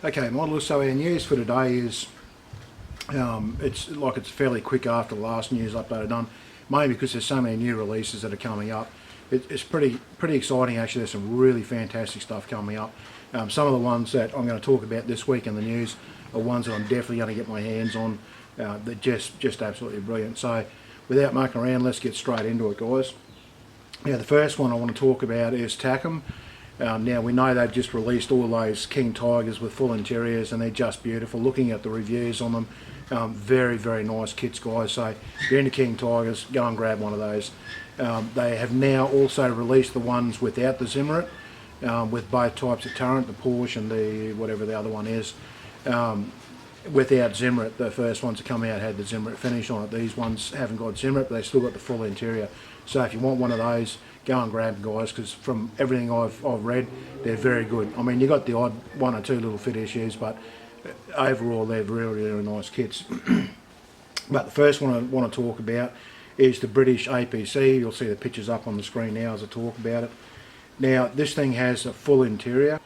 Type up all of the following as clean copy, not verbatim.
Okay, model. So our news for today is it's fairly quick after the last news update I've done, mainly because there's so many new releases that are coming up. It's pretty exciting actually. There's some really fantastic stuff coming up. Some of the ones that I'm going to talk about this week in the news are ones that I'm definitely going to get my hands on. They're just absolutely brilliant. So without mucking around, let's get straight into it, guys. Now the first one I want to talk about is Tacom. Now we know they've just released all those King Tigers with full interiors and they're just beautiful. Looking at the reviews on them, very nice kits, guys. So if you're into King Tigers, go and grab one of those. They have now also released the ones without the Zimmerit, with both types of turret, the Porsche and the whatever the other one is. Without Zimmerit, the first ones to come out had the Zimmerit finish on it. These ones haven't got Zimmerit, but they still got the full interior. So if you want one of those, go and grab them, guys, because from everything I've read, they're very good. I mean, you got the odd one or two little fit issues, but overall they're really nice kits. But the first one I want to talk about is the British APC. You'll see the pictures up on the screen now as I talk about it. Now this thing has a full interior.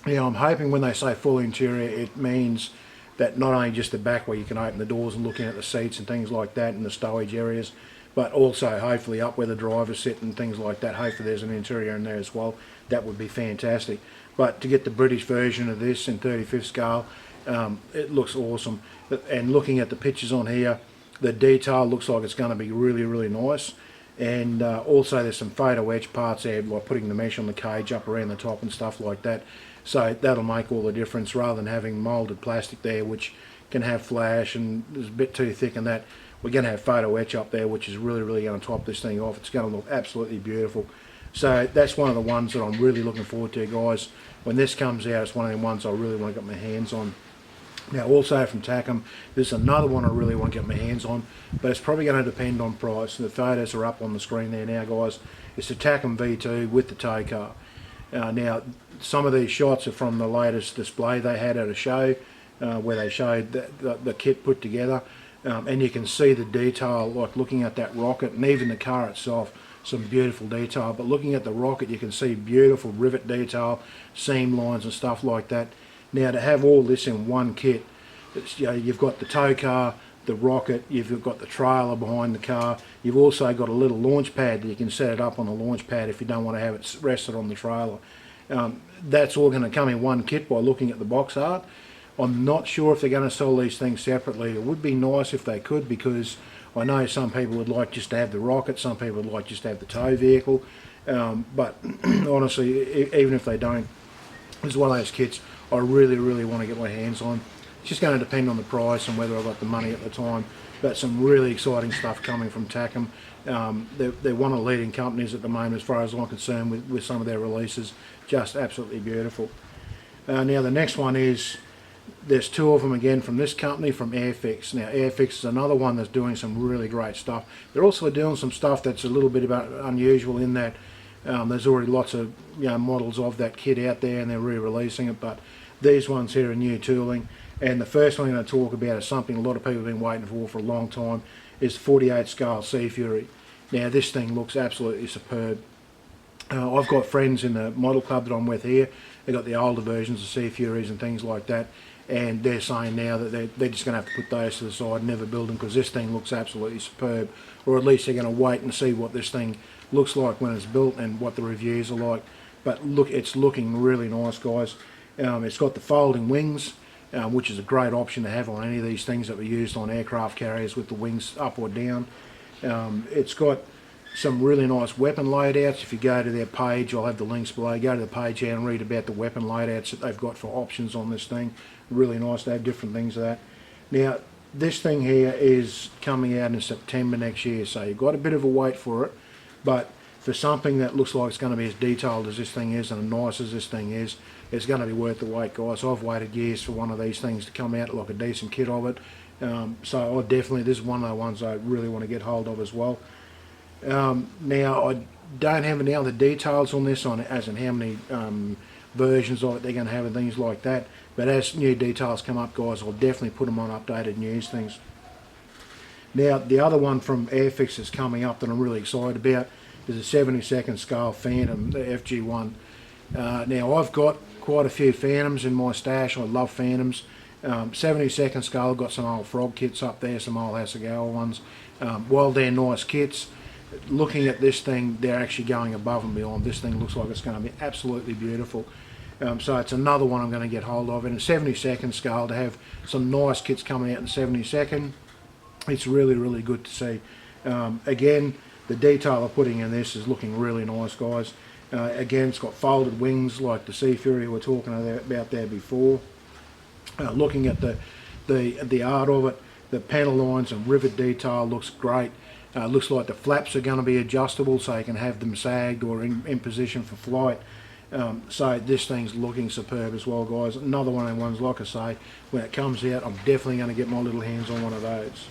Now I'm hoping when they say full interior, it means that not only just the back where you can open the doors and look in at the seats and things like that and the stowage areas, but also hopefully up where the drivers sit and things like that. Hopefully there's an interior in there as well. That would be fantastic. But to get the British version of this in 35th scale, it looks awesome. And looking at the pictures on here, the detail looks like it's going to be really nice. And also there's some photo etch parts there, like putting the mesh on the cage up around the top and stuff like that. So that'll make all the difference, rather than having moulded plastic there which can have flash and is a bit too thick and that. We're going to have photo etch up there, which is really going to top this thing off. It's going to look absolutely beautiful. So that's one of the ones that I'm really looking forward to, guys. When this comes out, it's one of the ones I really want to get my hands on. Now also from Tacom, there's another one I really want to get my hands on, but it's probably going to depend on price. The photos are up on the screen there now, guys. It's the Tacom V2 with the tow car. Now some of these shots are from the latest display they had at a show, where they showed the kit put together. And you can see the detail, like looking at that rocket and even the car itself, some beautiful detail. But looking at the rocket, you can see beautiful rivet detail, seam lines and stuff like that. Now to have all this in one kit, you've got the tow car, the rocket, you've got the trailer behind the car, you've also got a little launch pad that you can set it up on the launch pad if you don't want to have it rested on the trailer. That's all going to come in one kit by looking at the box art. I'm not sure if they're going to sell these things separately. It would be nice if they could, because I know some people would like just to have the rocket, some people would like just to have the tow vehicle, but honestly, even if they don't, this is one of those kits I really want to get my hands on. It's just going to depend on the price and whether I've got the money at the time. But some really exciting stuff coming from Tacom. They're one of the leading companies at the moment as far as I'm concerned with some of their releases. Just absolutely beautiful. Now the next one is, there's two of them again from this company, from Airfix. Now Airfix is another one that's doing some really great stuff. They're also doing some stuff that's a little bit unusual in that there's already lots of models of that kit out there and they're re-releasing it, but these ones here are new tooling. And the first one I'm going to talk about is something a lot of people have been waiting for a long time, is 48 scale Sea Fury. Now this thing looks absolutely superb. I've got friends in the model club that I'm with here. They've got the older versions of Sea Furies and things like that, and they're saying now that they're just going to have to put those to the side and never build them, because this thing looks absolutely superb. Or at least they're going to wait and see what this thing looks like when it's built and what the reviews are like. But look, it's looking really nice, guys. It's got the folding wings, which is a great option to have on any of these things that were used on aircraft carriers with the wings up or down. It's got some really nice weapon loadouts. If you go to their page, I'll have the links below, go to the page here and read about the weapon loadouts that they've got for options on this thing. Really nice, they have different things of that. Now this thing here is coming out in September next year, so you've got a bit of a wait for it, but for something that looks like it's going to be as detailed as this thing is and as nice as this thing is, it's going to be worth the wait, guys. I've waited years for one of these things to come out, like a decent kit of it. So I definitely, this is one of the ones I really want to get hold of as well. Now I don't have any other details on this, as in how many versions of it they're going to have and things like that, but as new details come up, guys, I'll definitely put them on updated news things. Now the other one from Airfix that's coming up that I'm really excited about is a 72nd scale Phantom, the FG1. Now I've got quite a few Phantoms in my stash. I love Phantoms. 72nd scale, got some old Frog kits up there, some old Hasegawa ones. While they're nice kits, looking at this thing, they're actually going above and beyond. This thing looks like it's going to be absolutely beautiful. So it's another one I'm going to get hold of. And a 72nd scale, to have some nice kits coming out in 72nd, it's really, really good to see. Again, the detail they're putting in this is looking really nice, guys. Again, it's got folded wings like the Sea Fury we were talking about there before. Looking at the art of it, the panel lines and rivet detail looks great. Looks like the flaps are going to be adjustable, so you can have them sagged or in position for flight. So this thing's looking superb as well, guys. Another one of the ones, like I say, when it comes out, I'm definitely going to get my little hands on one of those.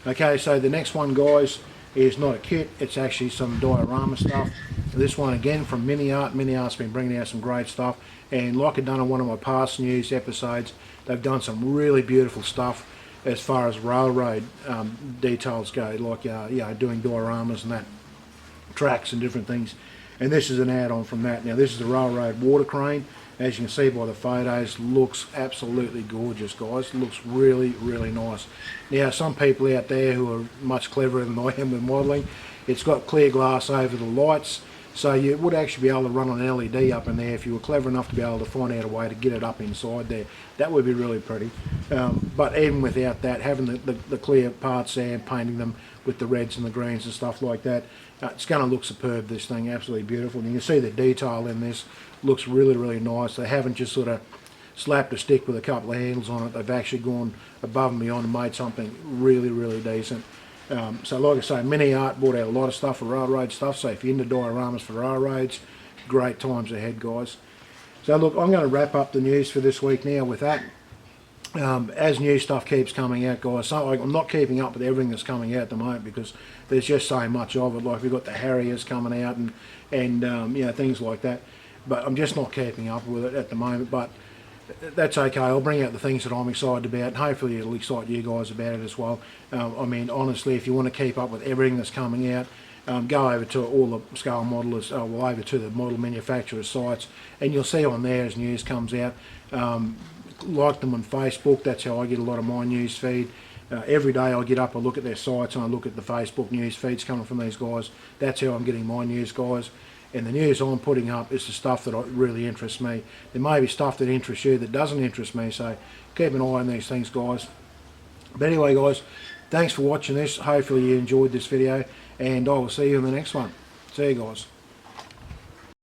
Okay, so the next one, guys, is not a kit, it's actually some diorama stuff. This one again from Mini Art. Mini Art's been bringing out some great stuff, and like I've done on one of my past news episodes, they've done some really beautiful stuff as far as railroad details go, like doing dioramas and that, tracks and different things. And this is an add-on from that. Now this is the railroad water crane. As you can see by the photos, looks absolutely gorgeous, guys. Looks really, really nice. Now, some people out there who are much cleverer than I am with modelling, it's got clear glass over the lights, so you would actually be able to run an LED up in there if you were clever enough to be able to find out a way to get it up inside there. That would be really pretty. But even without that, having the clear parts there and painting them with the reds and the greens and stuff like that, it's going to look superb, this thing, absolutely beautiful. And you can see the detail in this looks really, really nice. They haven't just sort of slapped a stick with a couple of handles on it. They've actually gone above and beyond and made something really, really decent. So like I say, Mini Art brought out a lot of stuff for railroad stuff, so if you're into dioramas for railroads, great times ahead, guys. So look, I'm going to wrap up the news for this week now with that. As new stuff keeps coming out, guys, so I'm not keeping up with everything that's coming out at the moment because there's just so much of it. Like we've got the Harriers coming out and things like that, but I'm just not keeping up with it at the moment. But that's okay. I'll bring out the things that I'm excited about, and hopefully it'll excite you guys about it as well. I mean, honestly, if you want to keep up with everything that's coming out, go over to all the scale modelers, over to the model manufacturers' sites, and you'll see on there as news comes out. Like them on Facebook, that's how I get a lot of my news feed. Every day I get up, I look at their sites and I look at the Facebook news feeds coming from these guys. That's how I'm getting my news, guys. And the news I'm putting up is the stuff that really interests me. There may be stuff that interests you that doesn't interest me, so keep an eye on these things, guys. But anyway, guys, thanks for watching this. Hopefully you enjoyed this video, and I will see you in the next one. See you, guys.